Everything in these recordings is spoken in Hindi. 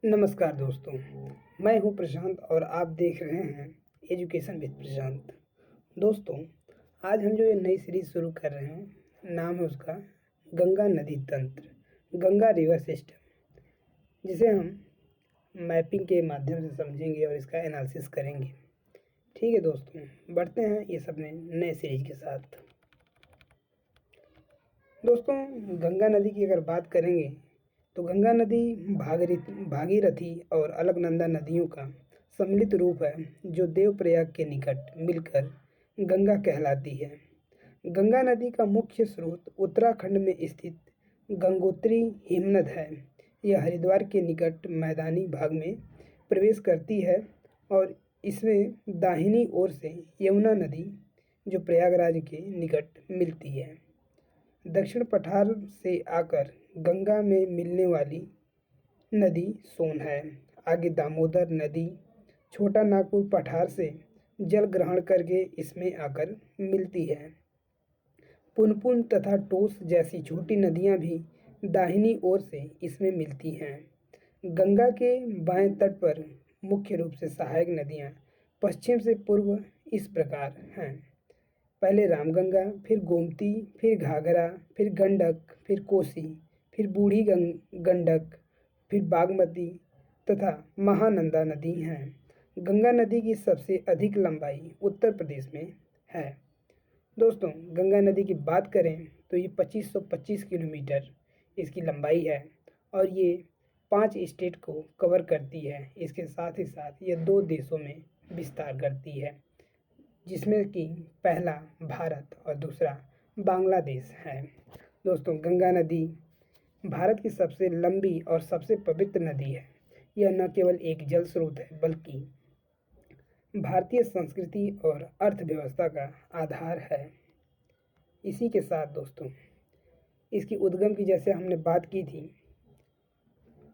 नमस्कार दोस्तों, मैं हूं प्रशांत और आप देख रहे हैं एजुकेशन विद प्रशांत। दोस्तों, आज हम जो ये नई सीरीज़ शुरू कर रहे हैं, नाम है उसका गंगा नदी तंत्र, गंगा रिवर सिस्टम, जिसे हम मैपिंग के माध्यम से समझेंगे और इसका एनालिसिस करेंगे। ठीक है दोस्तों, बढ़ते हैं ये सब नए सीरीज के साथ। दोस्तों, गंगा नदी की अगर बात करेंगे तो गंगा नदी भागीरथी और अलकनंदा नदियों का सम्मिलित रूप है जो देवप्रयाग के निकट मिलकर गंगा कहलाती है। गंगा नदी का मुख्य स्रोत उत्तराखंड में स्थित गंगोत्री हिमनद है। यह हरिद्वार के निकट मैदानी भाग में प्रवेश करती है और इसमें दाहिनी ओर से यमुना नदी जो प्रयागराज के निकट मिलती है। दक्षिण पठार से आकर गंगा में मिलने वाली नदी सोन है। आगे दामोदर नदी छोटा नागपुर पठार से जल ग्रहण करके इसमें आकर मिलती है। पुनपुन तथा टोस जैसी छोटी नदियां भी दाहिनी ओर से इसमें मिलती हैं। गंगा के बाएं तट पर मुख्य रूप से सहायक नदियां पश्चिम से पूर्व इस प्रकार हैं। पहले रामगंगा, फिर गोमती, फिर घाघरा, फिर गंडक, फिर कोसी, फिर बूढ़ी गंडक, फिर बागमती तथा महानंदा नदी हैं। गंगा नदी की सबसे अधिक लंबाई उत्तर प्रदेश में है। दोस्तों, गंगा नदी की बात करें तो ये 2525 किलोमीटर इसकी लंबाई है और ये 5 स्टेट को कवर करती है। इसके साथ ही साथ ये 2 देशों में विस्तार करती है, जिसमें कि पहला भारत और दूसरा बांग्लादेश है। दोस्तों, गंगा नदी भारत की सबसे लंबी और सबसे पवित्र नदी है। यह न केवल एक जल स्रोत है बल्कि भारतीय संस्कृति और अर्थव्यवस्था का आधार है। इसी के साथ दोस्तों, इसकी उद्गम की जैसे हमने बात की थी,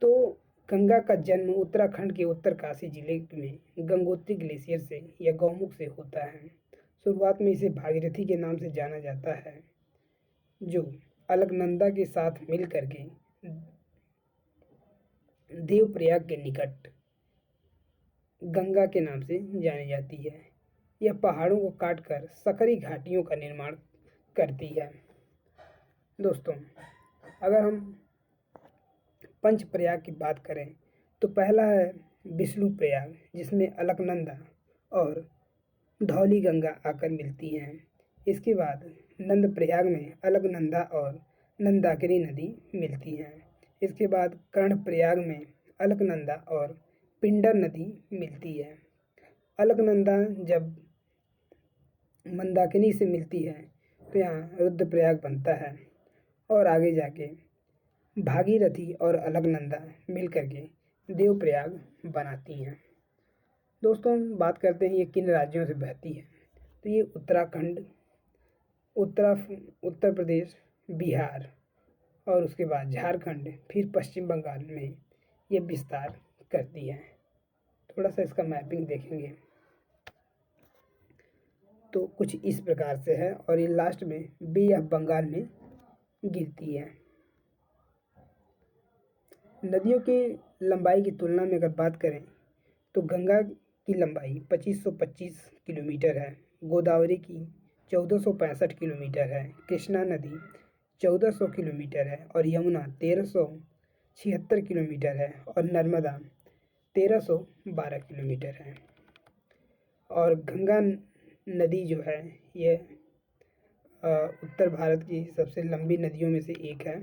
तो गंगा का जन्म उत्तराखंड के उत्तरकाशी जिले में गंगोत्री ग्लेशियर से या गौमुख से होता है। शुरुआत में इसे भागीरथी के नाम से जाना जाता है, जो अलकनंदा के साथ मिल करके देवप्रयाग के निकट गंगा के नाम से जानी जाती है। यह पहाड़ों को काटकर सकरी घाटियों का निर्माण करती है। दोस्तों, अगर हम पंच प्रयाग की बात करें तो पहला है विष्णु प्रयाग, जिसमें अलकनंदा और धौली गंगा आकर मिलती हैं। इसके बाद नंद प्रयाग में अलकनंदा और नंदाकिनी नदी मिलती हैं। इसके बाद कर्ण प्रयाग में अलकनंदा और पिंडर नदी मिलती है। अलकनंदा जब मंदाकिनी से मिलती है तो यहाँ रुद्रप्रयाग बनता है और आगे जाके भागीरथी और अलकनंदा मिलकर के देवप्रयाग बनाती हैं। दोस्तों, बात करते हैं ये किन राज्यों से बहती है, तो ये उत्तराखंड, उत्तर प्रदेश, बिहार और उसके बाद झारखंड, फिर पश्चिम बंगाल में ये विस्तार करती है। थोड़ा सा इसका मैपिंग देखेंगे तो कुछ इस प्रकार से है और ये लास्ट में बे ऑफ बंगाल में गिरती है। नदियों की लंबाई की तुलना में अगर बात करें तो गंगा की लंबाई 2525 किलोमीटर है, गोदावरी की 1465 किलोमीटर है, कृष्णा नदी 1400 किलोमीटर है और यमुना 1376 किलोमीटर है और नर्मदा 1312 किलोमीटर है। और गंगा नदी जो है ये उत्तर भारत की सबसे लंबी नदियों में से एक है।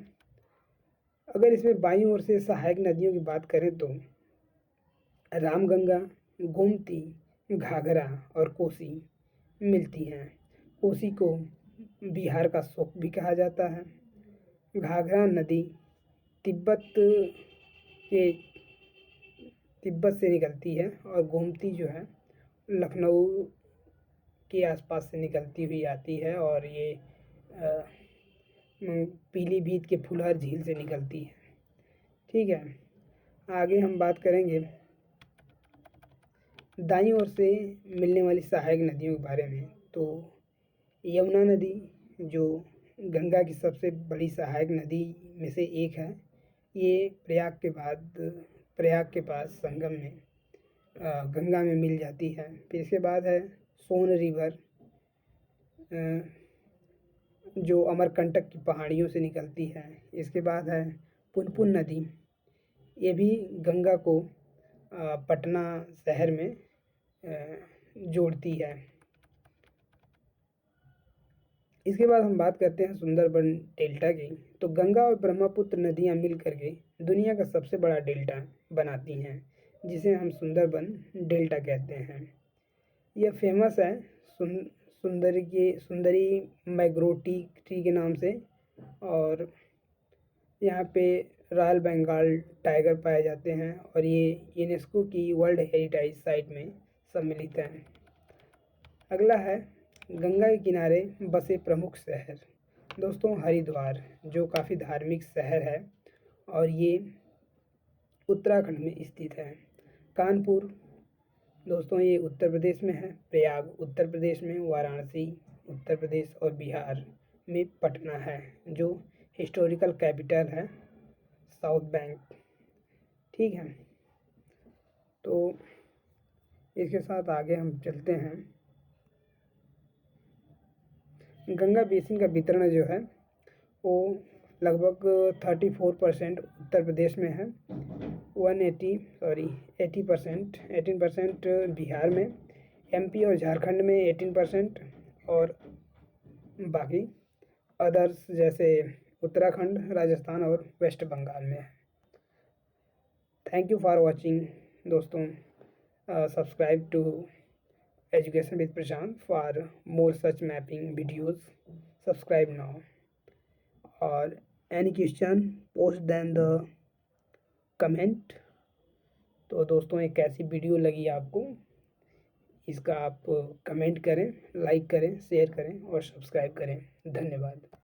अगर इसमें बाईं ओर से सहायक नदियों की बात करें तो रामगंगा, गोमती, घाघरा और कोसी मिलती हैं। कोसी को बिहार का शोक भी कहा जाता है। घाघरा नदी तिब्बत से निकलती है और गोमती जो है लखनऊ के आसपास से निकलती हुई आती है और ये पीलीभीत के फुलहर झील से निकलती है। ठीक है, आगे हम बात करेंगे दाईं ओर से मिलने वाली सहायक नदियों के बारे में। तो यमुना नदी जो गंगा की सबसे बड़ी सहायक नदी में से एक है, ये प्रयाग के बाद प्रयाग के पास संगम में गंगा में मिल जाती है। फिर इसके बाद है सोन रिवर, जो अमरकंटक की पहाड़ियों से निकलती है। इसके बाद है पुनपुन नदी, ये भी गंगा को पटना शहर में जोड़ती है। इसके बाद हम बात करते हैं सुंदरबन डेल्टा की। तो गंगा और ब्रह्मपुत्र नदियाँ मिल करके दुनिया का सबसे बड़ा डेल्टा बनाती हैं, जिसे हम सुंदरबन डेल्टा कहते हैं। यह फेमस है सुंदरी मैंग्रोव ट्री के नाम से, और यहाँ पे रॉयल बंगाल टाइगर पाए जाते हैं, और ये यूनेस्को की वर्ल्ड हेरिटेज साइट में सम्मिलित है। अगला है गंगा के किनारे बसे प्रमुख शहर। दोस्तों, हरिद्वार जो काफ़ी धार्मिक शहर है और ये उत्तराखंड में स्थित है। कानपुर दोस्तों ये उत्तर प्रदेश में है। प्रयाग उत्तर प्रदेश में। वाराणसी उत्तर प्रदेश और बिहार में। पटना है जो हिस्टोरिकल कैपिटल है साउथ बैंक। ठीक है, तो इसके साथ आगे हम चलते हैं। गंगा बेसिन का वितरण जो है वो लगभग 34% उत्तर प्रदेश में है, 18% बिहार में, एमपी और झारखंड में 18%, और बाकी अदर्स जैसे उत्तराखंड, राजस्थान और वेस्ट बंगाल में है। थैंक यू फॉर वॉचिंग दोस्तों। Subscribe to Education with Prashant for more such mapping videos. Subscribe now. और any question post then the comment. तो दोस्तों एक कैसी वीडियो लगी आपको, इसका आप कमेंट करें, लाइक करें, शेयर करें और सब्सक्राइब करें। धन्यवाद।